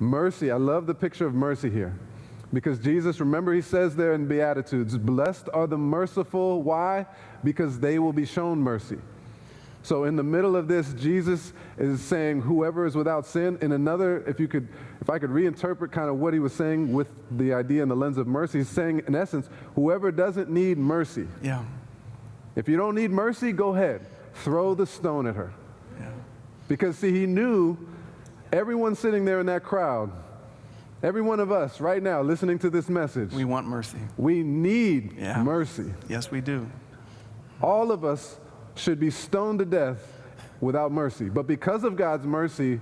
Mercy, I love the picture of mercy here. Because Jesus, remember he says there in Beatitudes, blessed are the merciful. Why? Because they will be shown mercy. So in the middle of this, Jesus is saying whoever is without sin. In another, if I could reinterpret kind of what he was saying with the idea in the lens of mercy, he's saying in essence, whoever doesn't need mercy. Yeah. If you don't need mercy, go ahead. Throw the stone at her. Yeah. Because see, he knew everyone sitting there in that crowd, every one of us right now listening to this message, We want mercy. we need Yeah. mercy. Yes, we do. All of us should be stoned to death without mercy. But because of God's mercy,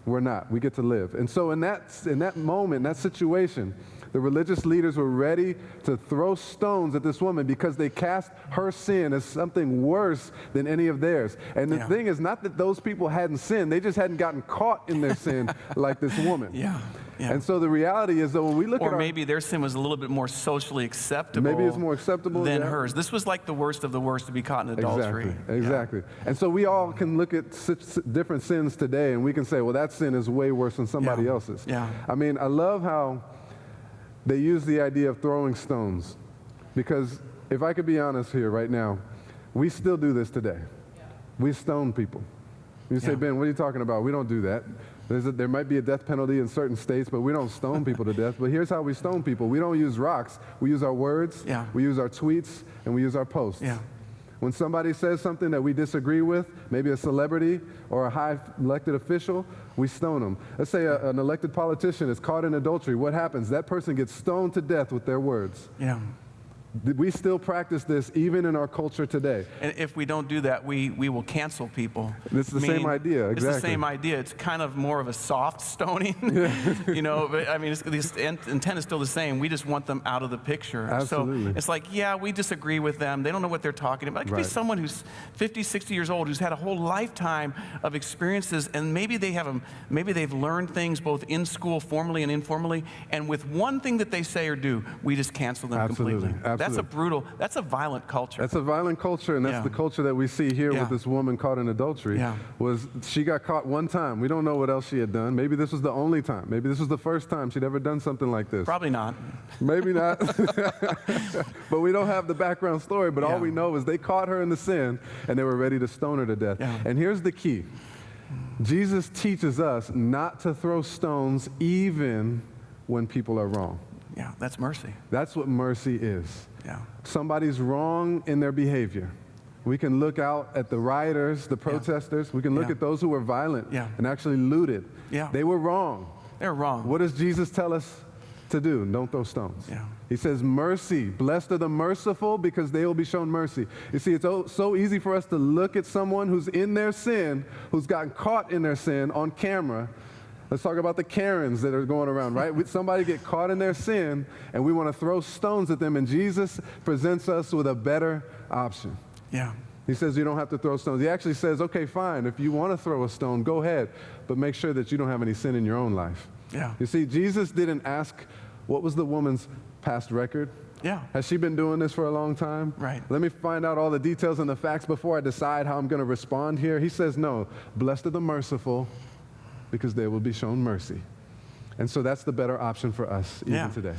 we're not. We get to live. And so in that moment, in that situation, the religious leaders were ready to throw stones at this woman because they cast her sin as something worse than any of theirs. And the thing is not that those people hadn't sinned. They just hadn't gotten caught in their sin like this woman. Yeah. Yeah. And so the reality is that when we look at Or maybe their sin was a little bit more socially acceptable. Maybe it's more acceptable than hers. This was like the worst of the worst to be caught in adultery. Exactly. And so we all can look at different sins today and we can say, well, that sin is way worse than somebody else's. Yeah. I mean, I love how they use the idea of throwing stones. Because if I could be honest here right now, we still do this today. Yeah. We stone people. You say, Ben, what are you talking about? We don't do that. There might be a death penalty in certain states, but we don't stone people to death. But here's how we stone people. We don't use rocks. We use our words, we use our tweets, and we use our posts. Yeah. When somebody says something that we disagree with, maybe a celebrity or a high elected official, we stone them. Let's say an elected politician is caught in adultery. What happens? That person gets stoned to death with their words. Yeah. We still practice this even in our culture today. And if we don't do that, we will cancel people. It's the same idea, exactly. It's the same idea. It's kind of more of a soft stoning. You know, but, I mean, the intent is still the same. We just want them out of the picture. Absolutely. So it's like, yeah, we disagree with them. They don't know what they're talking about. It could be someone who's 50, 60 years old, who's had a whole lifetime of experiences, and maybe they've learned things both in school, formally and informally, and with one thing that they say or do, we just cancel them completely. Absolutely. That's a violent culture. That's a violent culture, and that's the culture that we see here with this woman caught in adultery. Was she got caught one time. We don't know what else she had done. Maybe this was the only time. Maybe this was the first time she'd ever done something like this. Probably not. Maybe not. But we don't have the background story, but all we know is they caught her in the sin, and they were ready to stone her to death. And here's the key. Jesus teaches us not to throw stones even when people are wrong. Yeah, that's mercy. That's what mercy is. Yeah. Somebody's wrong in their behavior. We can look out at the rioters, the protesters. We can look at those who were violent and actually looted. Yeah. They were wrong. They're wrong. What does Jesus tell us to do? Don't throw stones. Yeah. He says, mercy. Blessed are the merciful because they will be shown mercy. You see, it's so easy for us to look at someone who's in their sin, who's gotten caught in their sin on camera. Let's talk about the Karens that are going around, right? Somebody get caught in their sin, and we want to throw stones at them, and Jesus presents us with a better option. Yeah. He says you don't have to throw stones. He actually says, okay, fine, if you want to throw a stone, go ahead, but make sure that you don't have any sin in your own life. Yeah. You see, Jesus didn't ask, what was the woman's past record? Yeah. Has she been doing this for a long time? Right. Let me find out all the details and the facts before I decide how I'm going to respond here. He says, no, blessed are the merciful, because they will be shown mercy. And so that's the better option for us even today.